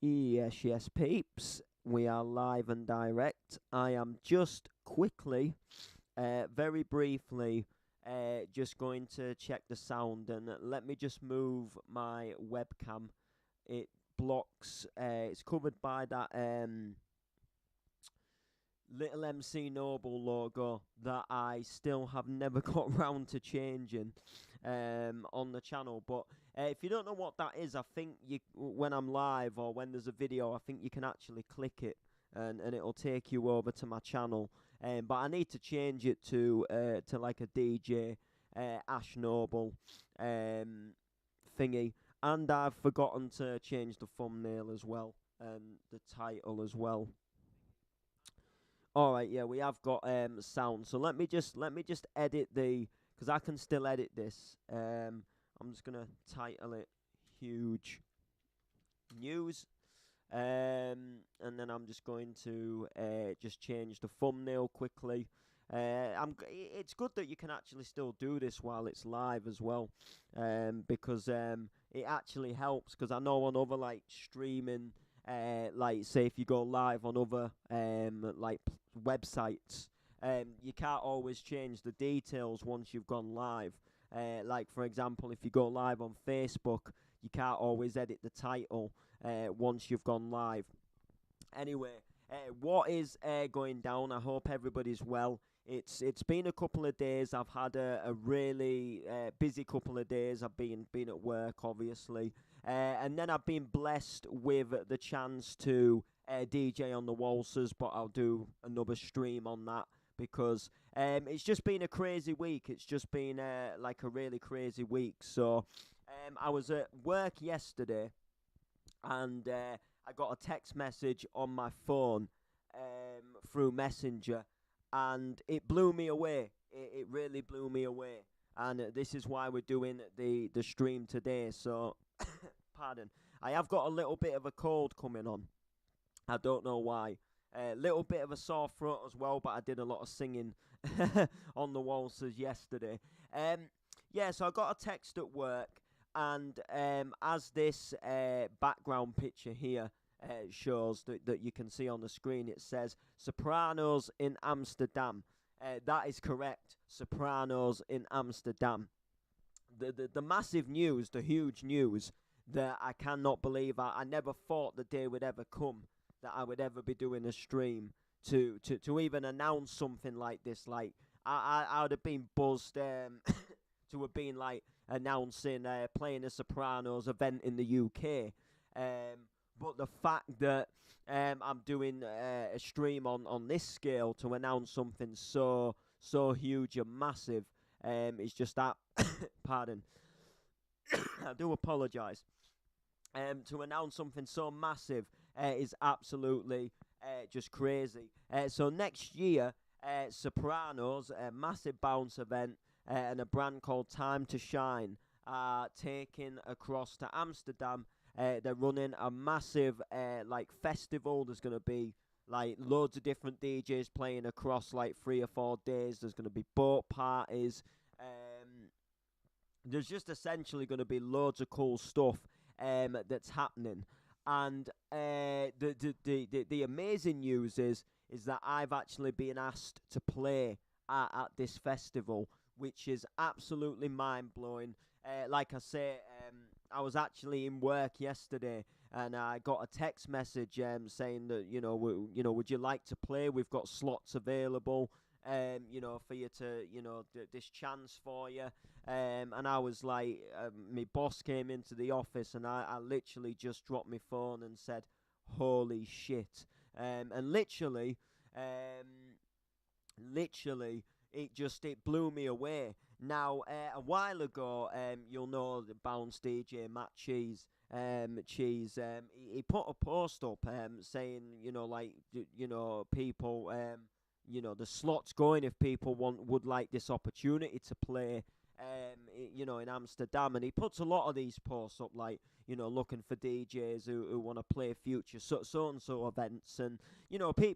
Yes, yes, peeps. We are live and direct. I am just quickly, very briefly, just going to check the sound and let me just move my webcam. It blocks. It's covered by that little MC Noble logo that I still have never got round to changing on the channel. But if you don't know what that is, I think when I'm live or when there's a video, I think you can actually click it and it'll take you over to my channel. But I need to change it to like a DJ Ash Noble thingy. And I've forgotten to change the thumbnail as well and the title as well. All right, yeah, we have got sound. So let me just edit because I can still edit this. I'm just gonna title it "Huge News," and then I'm just going to just change the thumbnail quickly. It's good that you can actually still do this while it's live as well, because it actually helps. Because I know on other like streaming, like say if you go live on other like websites, you can't always change the details once you've gone live. Like for example, if you go live on Facebook, you can't always edit the title once you've gone live. Anyway, what is going down? I hope everybody's well. It's been a couple of days. I've had a really busy couple of days. I've been at work, obviously, and then I've been blessed with the chance to DJ on the Walsers, but I'll do another stream on that because it's just been a crazy week. It's just been like a really crazy week. So I was at work yesterday, and I got a text message on my phone through Messenger, and it blew me away. It really blew me away, and this is why we're doing the stream today. So, pardon, I have got a little bit of a cold coming on. I don't know why. A little bit of a sore throat as well, but I did a lot of singing on the waltzers yesterday. Yeah, so I got a text at work, and as this background picture here shows that you can see on the screen, it says Sopranos in Amsterdam. That is correct, Sopranos in Amsterdam. The massive news, the huge news that I cannot believe. I never thought the day would ever come that I would ever be doing a stream to even announce something like this. Like I would have been buzzed to have been like announcing playing a Sopranos event in the UK. But the fact that I'm doing a stream on this scale to announce something so huge and massive is just that. Pardon. I do apologise. To announce something so massive is absolutely just crazy. So next year, Sopranos, a massive bounce event, and a brand called Time to Shine are taking across to Amsterdam. They're running a massive like festival. There's going to be like loads of different DJs playing across like 3 or 4 days. There's going to be boat parties. There's just essentially going to be loads of cool stuff that's happening. And the amazing news is that I've actually been asked to play at this festival, which is absolutely mind blowing. Like I say, I was actually in work yesterday, and I got a text message saying that would you like to play? We've got slots available. For you to, this chance for you. And I was like, my boss came into the office, and I literally just dropped my phone and said, holy shit. And literally, it blew me away. Now, a while ago, you'll know the Bounce DJ Matt Cheese. He put a post up saying, people, the slots going if people would like this opportunity to play, in Amsterdam. And he puts a lot of these posts up, like, looking for DJs who want to play future so-and-so events. And,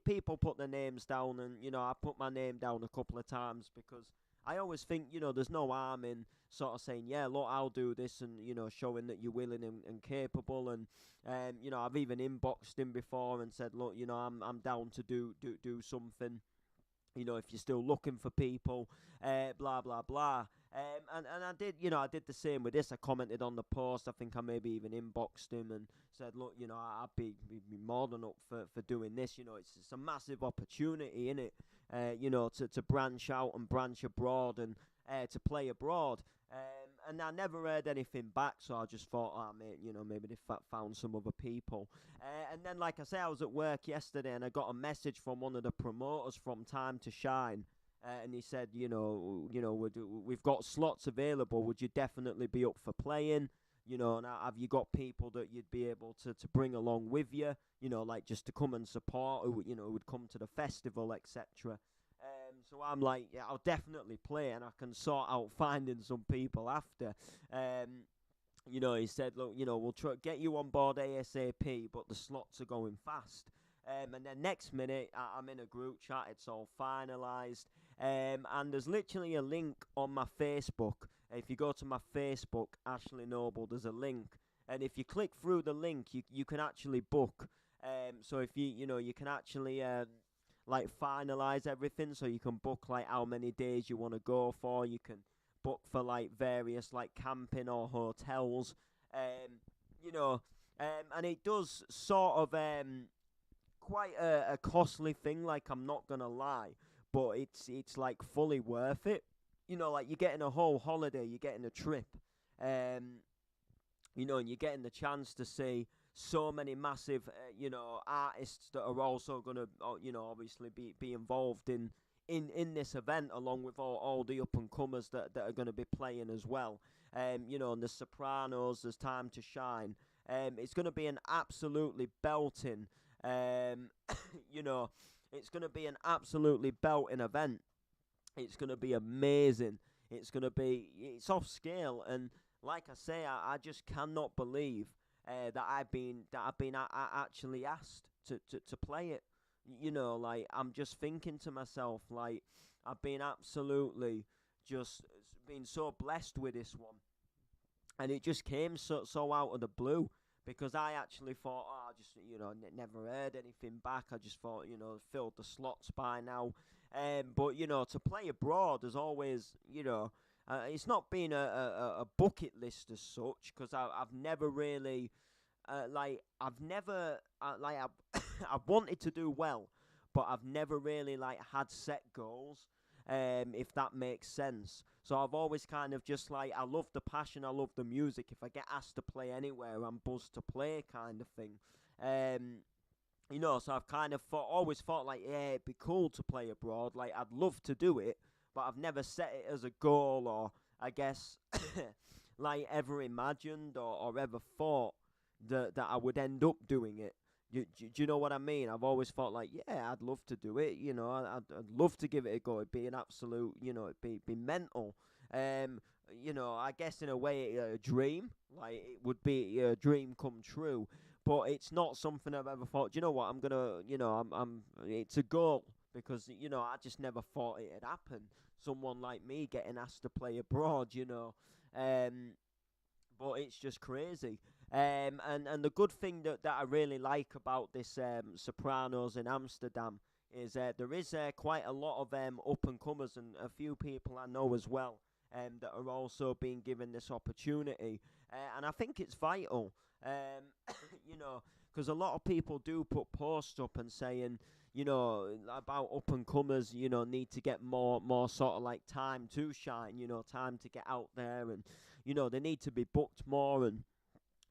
people put their names down, and, I put my name down a couple of times because I always think, there's no harm in sort of saying, yeah, look, I'll do this, and showing that you're willing and capable. And I've even inboxed him before and said, look, I'm down to do something. If you're still looking for people, blah blah blah. And I did the same with this. I commented on the post. I think I maybe even inboxed him and said, look, I'd be more than up for doing this. It's a massive opportunity, in it. To branch out and branch abroad and to play abroad. And I never heard anything back, so I just thought, mate, maybe they found some other people. And then, like I say, I was at work yesterday, and I got a message from one of the promoters from Time to Shine, and he said, we've got slots available. Would you definitely be up for playing? And have you got people that you'd be able to bring along with you? Like just to come and support, who would come to the festival, etc. So I'm like, yeah, I'll definitely play, and I can sort out finding some people after. He said, look, we'll try get you on board ASAP, but the slots are going fast. And then next minute, I'm in a group chat. It's all finalised. And there's literally a link on my Facebook. If you go to my Facebook, Ashley Noble, there's a link. And if you click through the link, you can actually book. So if you can actually like finalize everything, so you can book like how many days you want to go for. You can book for like various like camping or hotels, and it does sort of quite a costly thing. Like, I'm not gonna lie, but it's like fully worth it. Like you're getting a whole holiday, you're getting a trip, and you're getting the chance to see so many massive, artists that are also going to, obviously be involved in this event, along with all the up-and-comers that are going to be playing as well. And the Sopranos, there's Time to Shine. It's going to be an absolutely belting, it's going to be an absolutely belting event. It's going to be amazing. It's off scale, and like I say, I just cannot believe that I've been actually asked to play it. Like, I'm just thinking to myself, like, I've been absolutely just been so blessed with this one, and it just came so out of the blue, because I actually thought, I just never heard anything back. I just thought, filled the slots by now. But to play abroad is always, it's not been a bucket list as such, because I've never really, I've never, I've wanted to do well, but I've never really had set goals, if that makes sense. So I've always kind of just I love the passion, I love the music. If I get asked to play anywhere, I'm buzzed to play, kind of thing. So I've kind of always thought yeah, it'd be cool to play abroad. Like, I'd love to do it, but I've never set it as a goal, or I guess ever imagined or ever thought that I would end up doing it. Do you know what I mean? I've always thought yeah, I'd love to do it. I'd love to give it a go. It'd be an absolute, it'd be mental. I guess in a way a dream. Like, it would be a dream come true. But it's not something I've ever thought, do you know what, I'm gonna, it's a goal, because, I just never thought it'd happen. Someone like me getting asked to play abroad, but it's just crazy. And the good thing that I really like about this Sopranos in Amsterdam is there is quite a lot of up-and-comers, and a few people I know as well, that are also being given this opportunity. And I think it's vital, because a lot of people do put posts up and saying, about up-and-comers, need to get more sort of time to shine, time to get out there, and, they need to be booked more, and,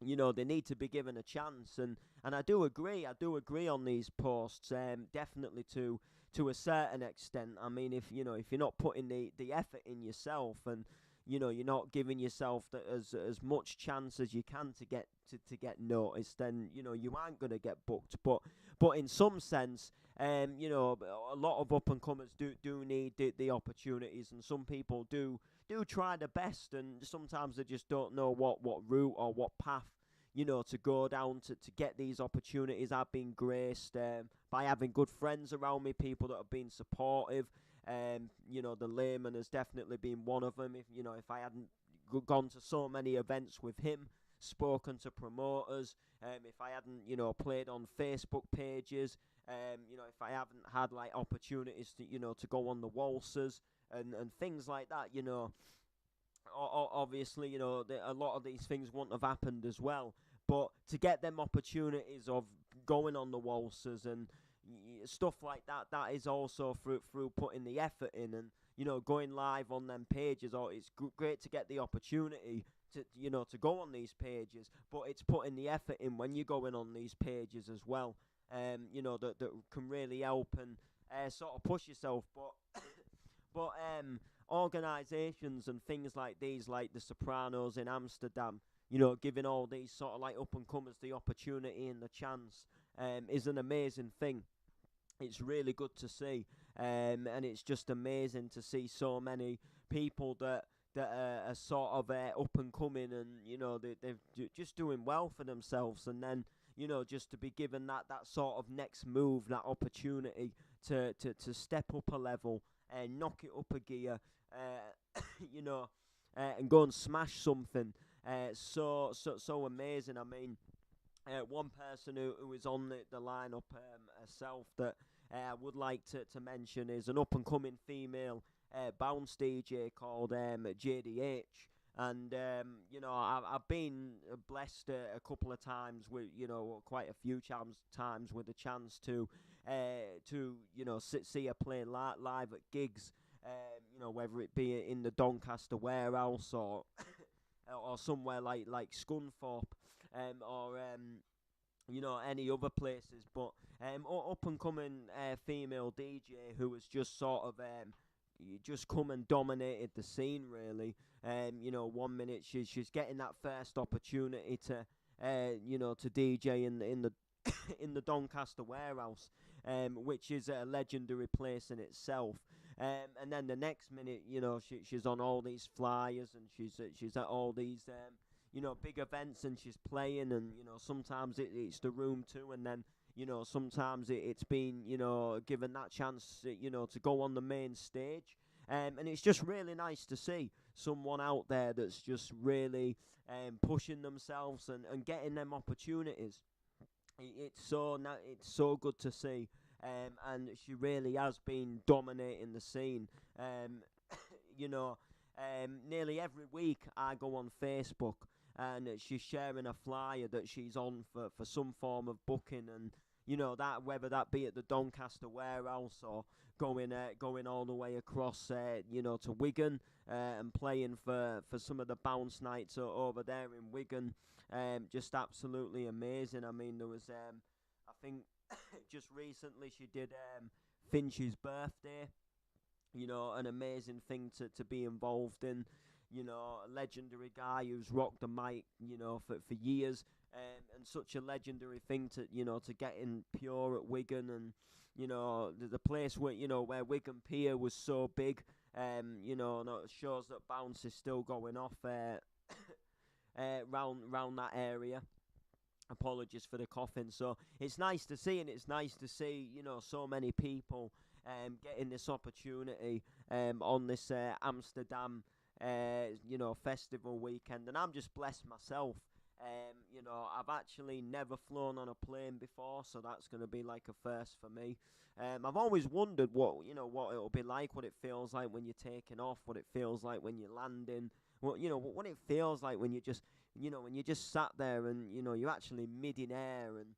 they need to be given a chance. And I do agree on these posts, definitely to a certain extent. I mean, if you're not putting the effort in yourself, and you're not giving yourself as much chance as you can to get noticed, then you aren't going to get booked. But in some sense, a lot of up and comers do need the opportunities, and some people do try their best, and sometimes they just don't know what route or what path to go down to get these opportunities. I've been graced by having good friends around me, people that have been supportive, You know, the Layman has definitely been one of them. If I hadn't gone to so many events with him, spoken to promoters, if I hadn't, played on Facebook pages, if I haven't had like opportunities to, to go on the waltzers and things like that, obviously, a lot of these things wouldn't have happened as well. But to get them opportunities of going on the waltzers and stuff like that, that is also through putting the effort in and going live on them pages. Or it's great to get the opportunity to go on these pages, but it's putting the effort in when you're going on these pages as well. That can really help and sort of push yourself. But organisations and things like these, like the Sopranos in Amsterdam, giving all these sort of like up and comers the opportunity and the chance, is an amazing thing. It's really good to see, and it's just amazing to see so many people that are sort of up and coming, and they're just doing well for themselves, and then just to be given that sort of next move, that opportunity to step up a level and knock it up a gear, and go and smash something. So amazing. I mean, one person who is on the lineup herself that I would like to mention is an up-and-coming female bounce DJ called JDH. And, I've been blessed a couple of times with, quite a few times with a chance to see her play live at gigs, whether it be in the Doncaster warehouse or or somewhere like Scunthorpe, or any other places. But up and coming female DJ who has just sort of just come and dominated the scene really. 1 minute she's getting that first opportunity to to DJ in the in the Doncaster warehouse, which is a legendary place in itself. And then the next minute, she's on all these flyers, and she's at all these big events, and she's playing, and sometimes it's the Room 2, and then sometimes it's been given that chance to go on the main stage. And it's just really nice to see someone out there that's just really pushing themselves and getting them opportunities. It's so good to see, and she really has been dominating the scene. Nearly every week I go on Facebook, and she's sharing a flyer that she's on for some form of booking, and that, whether that be at the Doncaster warehouse or going all the way across to Wigan, and playing for some of the bounce nights over there in Wigan. Just absolutely amazing. I mean, there was I think just recently she did Finch's birthday. An amazing thing to be involved in. A legendary guy who's rocked the mic, for years, and such a legendary thing to get in pure at Wigan, and the place where Wigan Pier was so big. And it shows that bounce is still going off round that area. Apologies for the coughing. So it's nice to see, and it's nice to see so many people getting this opportunity on this Amsterdam festival weekend, and I'm just blessed myself. I've actually never flown on a plane before, so that's going to be like a first for me. I've always wondered what it'll be like, what it feels like when you're taking off, what it feels like when you're landing, what it feels like when you just sat there and you're actually mid in air, and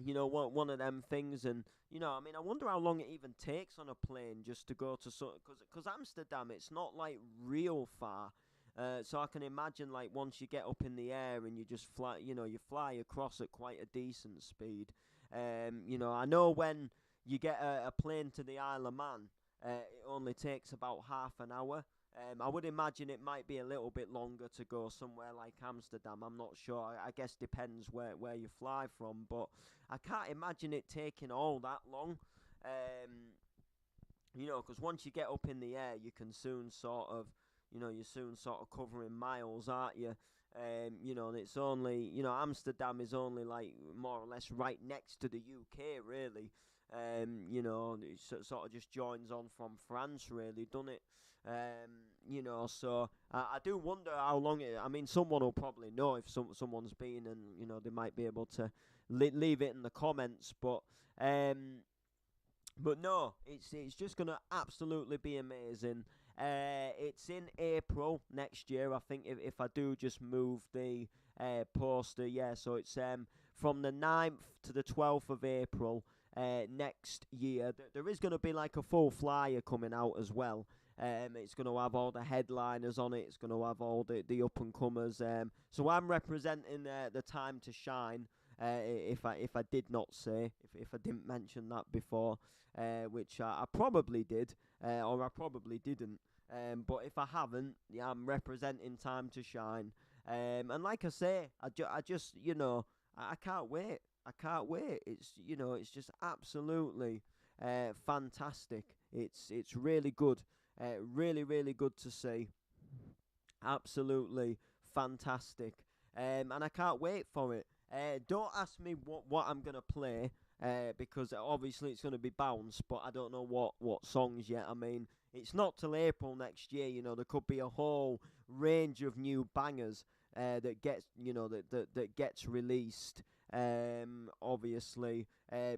one of them things. And I mean, I wonder how long it even takes on a plane just to go to because Amsterdam, it's not like real far. So I can imagine, like, once you get up in the air and you just fly, you fly across at quite a decent speed. I know when you get a plane to the Isle of Man, it only takes about half an hour. I would imagine it might be a little bit longer to go somewhere like Amsterdam. I'm not sure. I guess depends where you fly from, but I can't imagine it taking all that long. Because once you get up in the air, you can soon sort of, you're soon sort of covering miles, aren't you? And it's only, Amsterdam is only like more or less right next to the UK, really. You know, it sort of just joins on from France, really, doesn't it? You know, so I do wonder how long it. I mean, someone will probably know if someone's been, and you know, they might be able to leave it in the comments. But no, it's just gonna absolutely be amazing. It's in April next year, I think. If I do just move the poster, yeah. So it's from the 9th to the 12th of April next year. There is gonna be like a full flyer coming out as well. It's going to have all the headliners on it. It's going to have all the up and comers. So I'm representing the Time to Shine. If I did not say, if I didn't mention that before, which I probably did, or I probably didn't. But if I haven't, yeah, I'm representing Time to Shine. And like I say, I just, you know, I can't wait. I can't wait. It's, you know, it's just absolutely fantastic. It's really good. Really, really good to see. Absolutely fantastic. And I can't wait for it. Don't ask me what I'm going to play, because obviously it's going to be Bounce, but I don't know what songs yet. I mean, it's not till April next year, you know, there could be a whole range of new bangers that gets, you know, that gets released, obviously,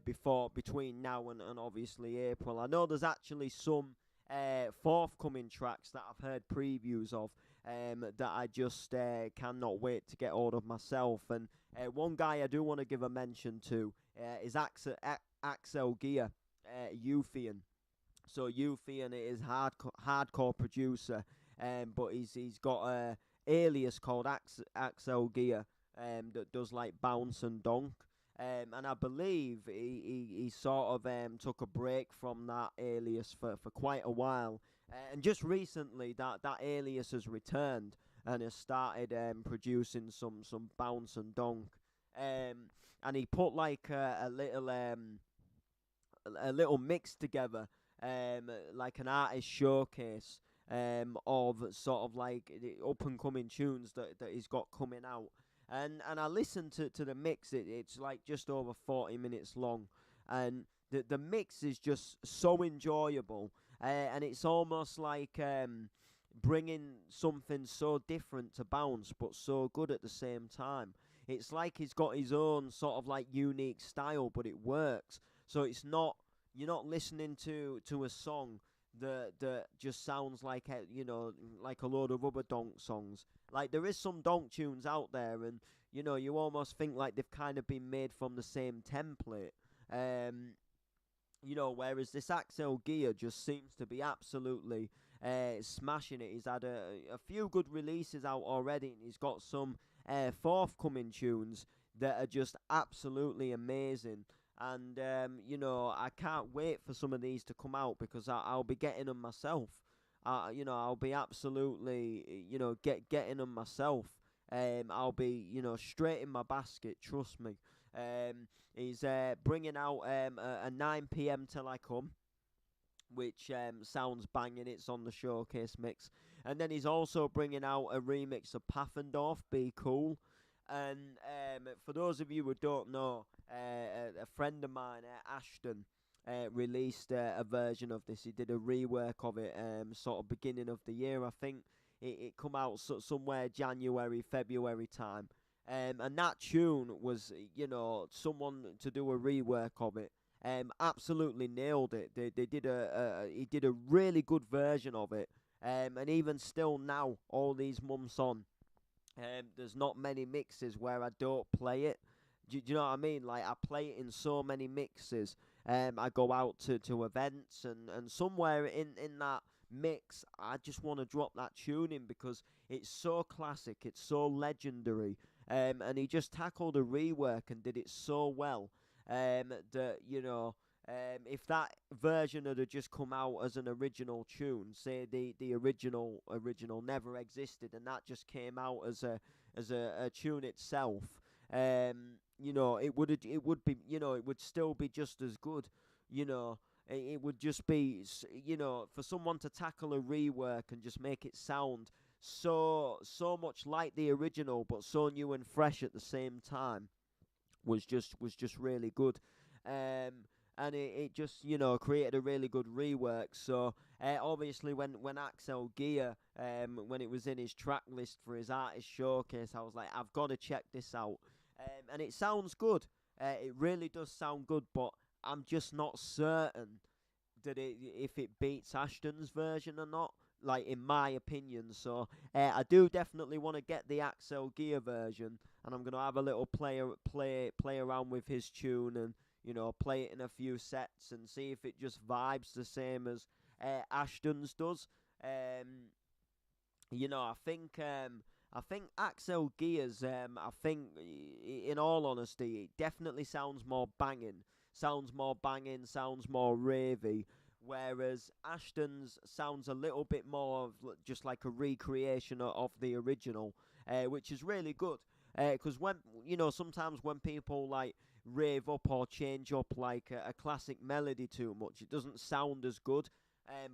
between now and obviously April. I know there's actually some forthcoming tracks that I've heard previews of, that I just cannot wait to get hold of myself. And one guy I do want to give a mention to is Axel Gear, Euphian. So Euphian is hardcore producer, but he's got a alias called Axel Gear, that does like bounce and donk. And I believe he sort of took a break from that alias for quite a while. And just recently, that alias has returned and has started producing some bounce and donk. And he put like a little mix together, like an artist showcase, of sort of like the up and coming tunes that he's got coming out. And I listened to the mix. It's like just over 40 minutes long, and the mix is just so enjoyable, and it's almost like bringing something so different to Bounce, but so good at the same time. It's like he's got his own sort of like unique style, but it works. So it's not, you're not listening to a song that just sounds like you know, like a load of other donk songs. Like there is some donk tunes out there, and you know, you almost think like they've kind of been made from the same template. You know, whereas this Axel Gear just seems to be absolutely smashing it. He's had a few good releases out already, and he's got some forthcoming tunes that are just absolutely amazing. And you know, I can't wait for some of these to come out, because I'll be getting them myself. You know, I'll be absolutely, you know, getting them myself. I'll be, you know, straight in my basket. Trust me. He's bringing out a 9 p.m. Till I Come, which sounds banging. It's on the showcase mix. And then he's also bringing out a remix of Paffendorf, Be Cool. And for those of you who don't know, a friend of mine, Ashton, released a version of this. He did a rework of it, sort of beginning of the year. I think it come out somewhere January, February time. And that tune was, you know, someone to do a rework of it. Absolutely nailed it. They did he did a really good version of it. And even still now, all these months on, there's not many mixes where I don't play it. Do you know what I mean? Like, I play it in so many mixes. I go out to events, and somewhere in that mix, I just want to drop that tune in, because it's so classic, it's so legendary. And he just tackled a rework and did it so well, that, you know, if that version had just come out as an original tune, say the original never existed, and that just came out as a tune itself, you know, it would be, you know, it would still be just as good, you know. It would just be, you know, for someone to tackle a rework and just make it sound so much like the original, but so new and fresh at the same time, was just really good. and it just, you know, created a really good rework. So obviously when Axel Gear, when it was in his track list for his artist showcase, I was like, I've got to check this out. And it sounds good. It really does sound good, but I'm just not certain that if it beats Ashton's version or not, like in my opinion. So I do definitely want to get the Axel Gear version, and I'm gonna have a little play around with his tune, and you know, play it in a few sets and see if it just vibes the same as Ashton's does. You know, I think Axel Gears, I think, in all honesty, it definitely sounds more banging. Sounds more banging, sounds more ravey. Whereas Ashton's sounds a little bit more of just like a recreation of the original, which is really good. Because when, you know, sometimes when people like rave up or change up like a classic melody too much, it doesn't sound as good.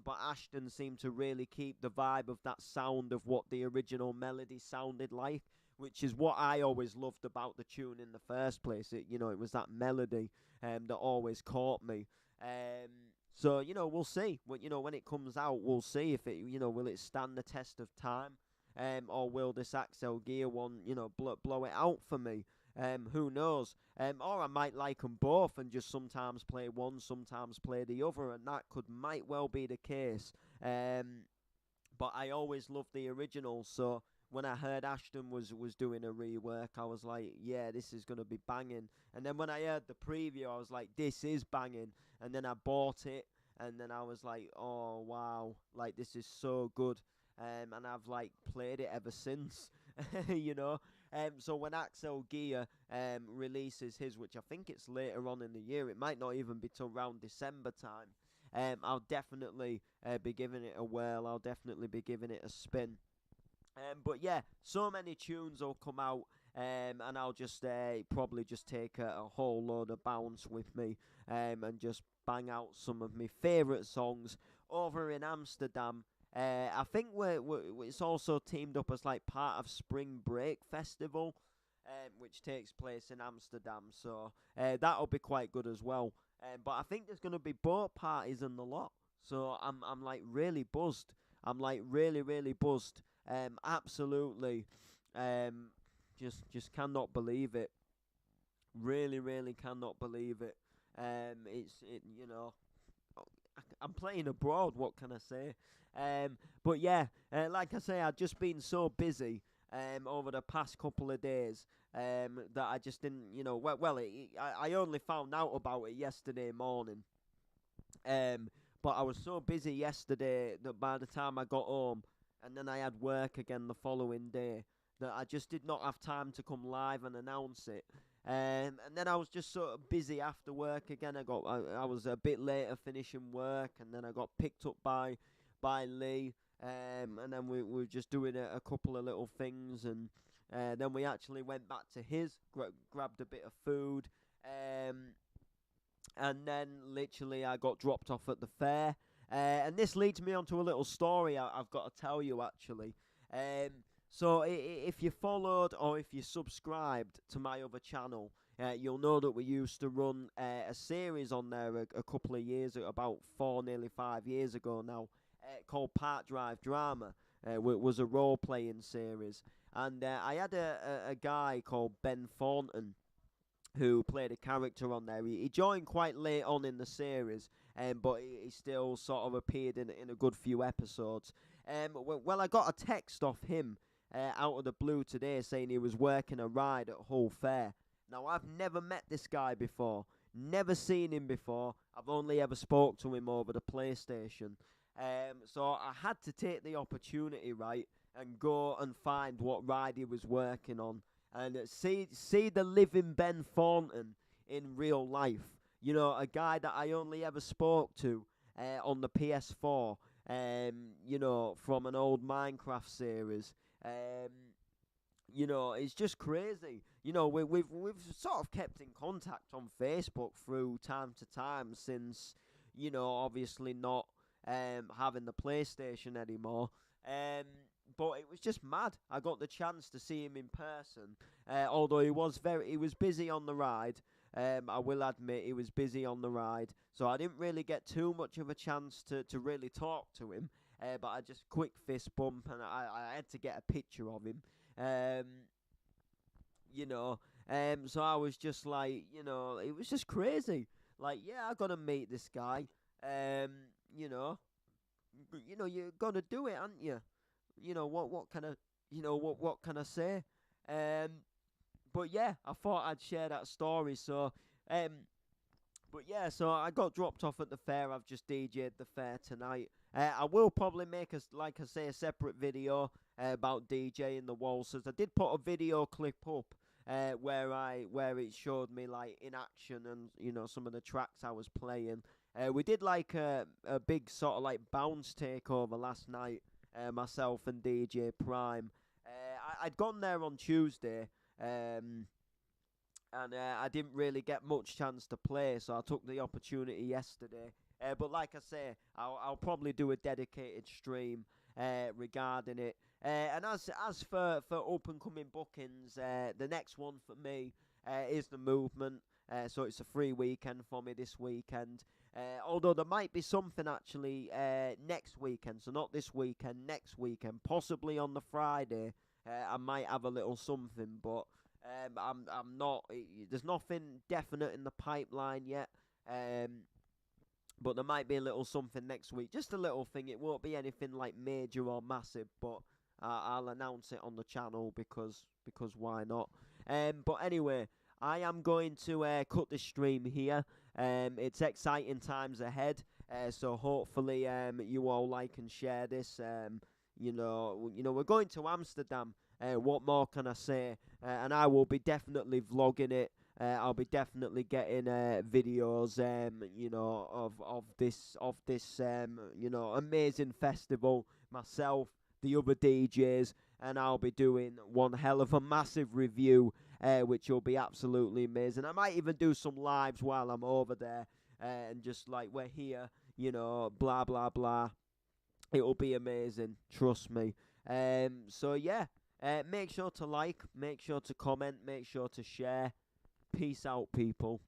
But Ashton seemed to really keep the vibe of that sound of what the original melody sounded like, which is what I always loved about the tune in the first place. It, you know, it was that melody that always caught me. So, you know, we'll see. You know, when it comes out, we'll see if it, you know, will it stand the test of time, or will this Axel Gear one, you know, blow it out for me? Who knows? Or I might like them both and just sometimes play one, sometimes play the other, and that might well be the case. But I always loved the original, so when I heard Ashton was doing a rework, I was like, yeah, this is going to be banging. And then when I heard the preview, I was like, this is banging. And then I bought it, and then I was like, oh, wow, like, this is so good. And I've, like, played it ever since, you know. So when Axel Gear releases his, which I think it's later on in the year, it might not even be till around December time, I'll definitely be giving it a whirl. I'll definitely be giving it a spin. But yeah, so many tunes will come out, and I'll just probably just take a whole load of bounce with me, and just bang out some of my favourite songs over in Amsterdam. I think it's also teamed up as like part of Spring Break Festival, which takes place in Amsterdam. So that'll be quite good as well. But I think there's gonna be boat parties and the lot. So I'm like really buzzed. I'm like really buzzed. Absolutely. Just cannot believe it. Really cannot believe it. You know, I'm playing abroad. What can I say? But yeah, like I say, I've just been so busy over the past couple of days that I just didn't, you know. I only found out about it yesterday morning. But I was so busy yesterday that by the time I got home, and then I had work again the following day, that I just did not have time to come live and announce it. And then I was just sort of busy after work again. I was a bit later finishing work, and then I got picked up by Lee, and then we were just doing a couple of little things, and then we actually went back to his, grabbed a bit of food, and then literally I got dropped off at the fair. And this leads me on to a little story I've got to tell you, actually. So if you followed or if you subscribed to my other channel, you'll know that we used to run a series on there a couple of years ago, about 4, nearly 5 years ago now, called Park Drive Drama. It was a role-playing series. And I had a guy called Ben Thornton who played a character on there. He joined quite late on in the series, but he still sort of appeared in a good few episodes. Well, I got a text off him out of the blue today saying he was working a ride at Hull Fair. Now, I've never met this guy before, never seen him before. I've only ever spoke to him over the PlayStation. So I had to take the opportunity, right, and go and find what ride he was working on. And see the living Ben Thornton in real life. You know, a guy that I only ever spoke to on the PS4, you know, from an old Minecraft series. You know, it's just crazy. You know, we've sort of kept in contact on Facebook through time to time since, you know, obviously not having the PlayStation anymore. But it was just mad. I got the chance to see him in person, although he was busy on the ride. I will admit he was busy on the ride, so I didn't really get too much of a chance to really talk to him. But I just quick fist bump, and I had to get a picture of him. Um, you know, so I was just like, it was just crazy. Like, yeah, I gotta meet this guy. Um, you know, you're gonna do it, aren't you? What can I, what can I say? Um, but yeah, I thought I'd share that story. So, but yeah, so I got dropped off at the fair. I've just DJ'd the fair tonight. I will probably make like I say, a separate video about DJing the waltzers. I did put a video clip up where it showed me like in action and some of the tracks I was playing. We did like a big sort of like bounce takeover last night. Myself and DJ Prime. I'd gone there on Tuesday. And I didn't really get much chance to play, so I took the opportunity yesterday. But like I say, I'll probably do a dedicated stream regarding it. And as for up and coming bookings, the next one for me is the Movement. So it's a free weekend for me this weekend. Although there might be something actually next weekend, so not this weekend, next weekend, possibly on the Friday. I might have a little something, but I'm not. There's nothing definite in the pipeline yet. But there might be a little something next week, just a little thing. It won't be anything like major or massive, but I'll announce it on the channel because why not? But anyway, I am going to cut this stream here. It's exciting times ahead. So hopefully you all like and share this. We're going to Amsterdam. What more can I say? And I will be definitely vlogging it. I'll be definitely getting videos, of this, amazing festival. Myself, the other DJs, and I'll be doing one hell of a massive review, which will be absolutely amazing. I might even do some lives while I'm over there, and just like we're here, blah blah blah. It will be amazing, trust me. So yeah. Make sure to like, make sure to comment, make sure to share. Peace out, people.